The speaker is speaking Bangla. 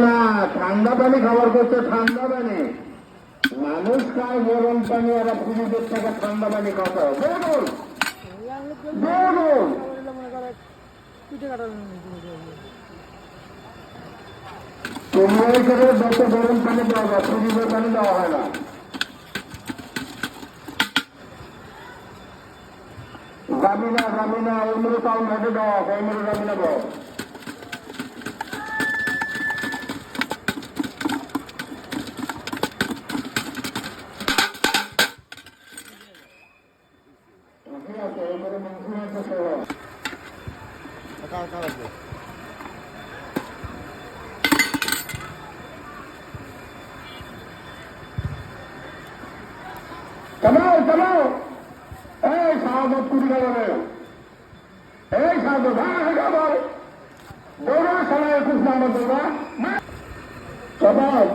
না ঠান্ডা পানি খাবার করছে, ঠান্ডা পানি মানুষ খায় গরম পানি, আর পুলিশের থেকে ঠান্ডা পানি খাওয়া বলুন বলুন। তুমি করে যত গরম পানি দেওয়া যায়, পুলিশের পানি দেওয়া হয় না। যাবি না ওই মূল্য তাও মেটে দেওয়া, ওই মূল্য যাবি না দেওয়া। চালাও এই সাহায্য কুড়ি গেলে এই সাহায্য দৌড়া সালা 21 নম্বর দৌড়া সবাই